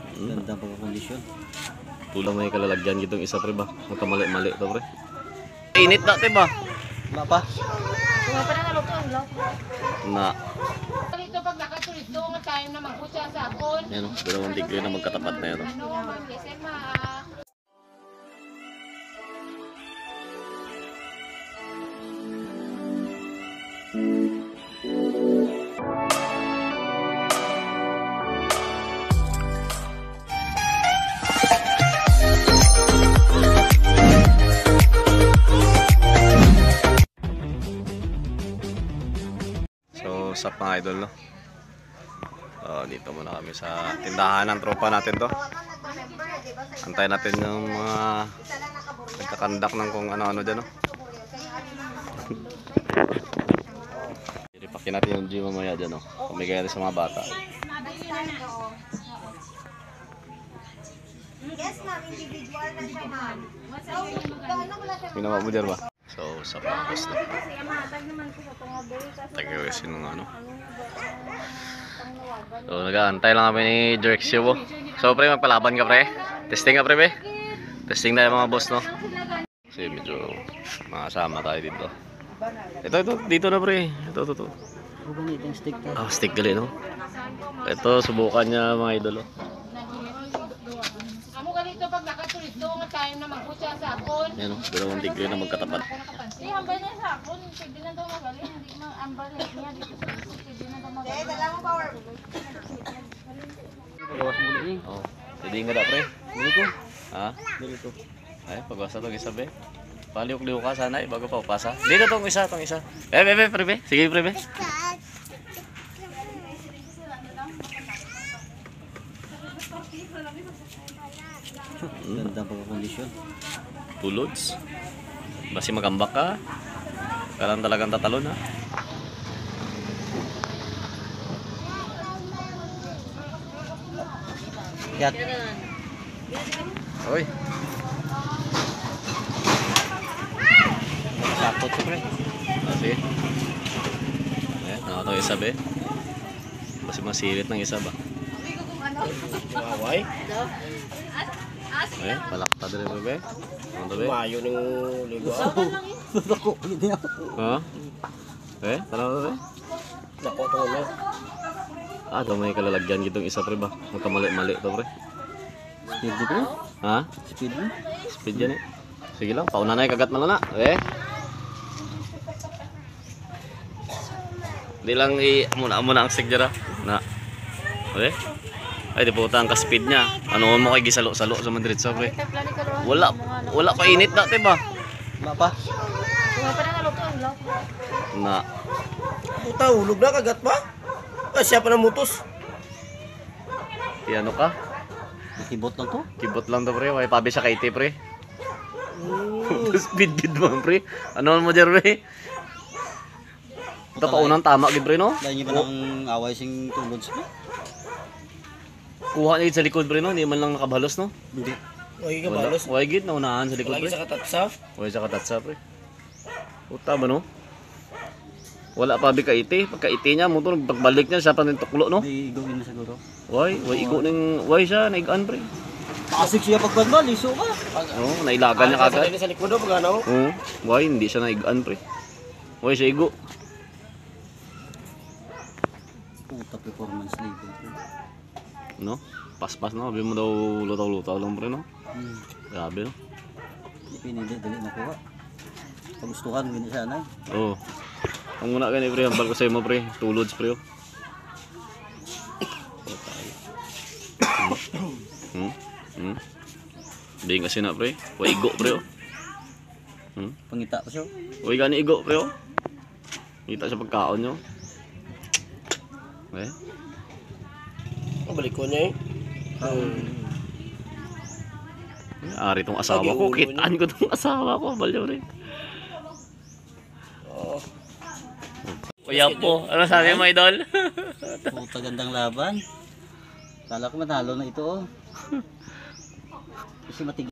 Ganda pagkakondisyon. Tulang may kalalagyan gitong isa pre ba? Magkamali-mali to pre. Init na te ba? Wala pa. Wala pa na naluto ang law. Na. Dito pag nakatulis doon nga time na magkusya sa akon. Yan o, 2 degree na magkatapat na yan. Ano, mag-kisema. So, sa mga idol, no? Dito muna kami sa tindahan ng tropa natin to. Antay natin yung mga nagkakandak ng kung ano-ano dyan, no? Iripakin natin yung gym mamaya dyan, no? Pumigay natin sa mga bata. Yes, ma'am. Individual na siya, ma'am. Ginawa mo dyan ba? So, sa pangkos na. Kasi mahatag naman ko sa tungaboy. Tagawisin ng ano. So, nag-aantay lang kami ni Jerexio po. So, pre, magpalaban ka, pre. Testing ka, pre, be. Testing tayo mga boss, no? Kasi medyo makasama tayo dito. Ito, dito na, pre. Ito. Huwag itong stick tayo. Ah, stick gali, no? Ito, subukan niya mga idolo. Amo ganito pag nakatulis doon nga time na magkusya sa akon. Yan, 2 degree na magkatapat. Di hambal niya sa akon, pwede na daw magaling, hindi ma-ambal niya dito sa akon, pwede na daw magaling. Dala mo power. Pagawas mo ulit eh. Oh, pwede nga da, pre. Dili ko. Ha? Dili ko. Ay, pagwasa itong isa, be. Paliw-liw ka sana, bago pa upasa. Dito itong isa. Pre, be. Sige, pre, be. Ganda pagkakondisyon. Tulods. Basi magambak ka. Kailan talagang tatalon, ha? Kat. Oy. Sakot ko pre. Sige. Ayan, nakatong isa, be. Basi masirit ng isa ba? Waway. Ayan, palakta din, be. Ano to, be? Mayo ng ligo. Nako, hindi ako. Ha? Tara to, be. Nako to na. Ito may kalalagyan gitong isa, pre ba? Magkamali-mali to, pre. Speed di pre. Ha? Speed mo. Speed yan, eh. Sige lang, pauna na kagat man na. Hindi lang muna ang sigdara. Na. Ay, di puta ang ka-speed niya. Ano mo kay gisalo-salo sa Madrid sa pre. Wala pa init na, ba? Wala pa. Wala pa na naluto ang law. Na. Puta, hulog na kagat pa. Siya pa na mutos. Di ano ka? Kibot lang to. Kibot lang to, pre. May pabi sa kaiti, pre. Speed gid mo, pre. Ano mo dyan, pre? Ito pa unang tama, gid, pre, no? Dahil niyo ba ng away sing tulods mo? Kuha niya sa likod, pre, no? Hindi man lang nakabalos, no? Hindi. Huwag Huwag gid, naunahan sa likod, pre. Lagi sa katatsa. Huwag sa katatsa, pre. Puta ba, no? Wala pa bi kaiti. Pagkaiti niya, motor, pagbalik niya, siya pa ng tuklo, no? Hindi igawin na siguro. Why igo ng, why siya, naigaan, pre. Pasig siya pagbanmal, iso ka. Oo, nailagan niya kagad. Sa likod pag ano? Oo, why, hindi siya naigaan, pre. Why siya igo? Puta performance level. No? Paspas, no? Sabi mo daw lutaw-lutaw lang, pre, no? Grabe, no? Hindi pinili, dali nakuha. Pagustuhan, gini sana eh. Oo. Ang muna gani, pre, hambal ko sa'yo mo, pre. Tulods, pre, oh. Hindi kasi na, pre. Huwag igo, pre, oh. Pangita pa siya. Huwag gani igo, pre, oh. Kita sa pagkaon nyo. Balik ko niya Ari tong asawa ko. Kitaan ko tong asawa ko. Balyo rin. Kuya po. Ano sabi mo, idol? Puta gandang laban. Kala ko matalo na ito oh. Kasi matig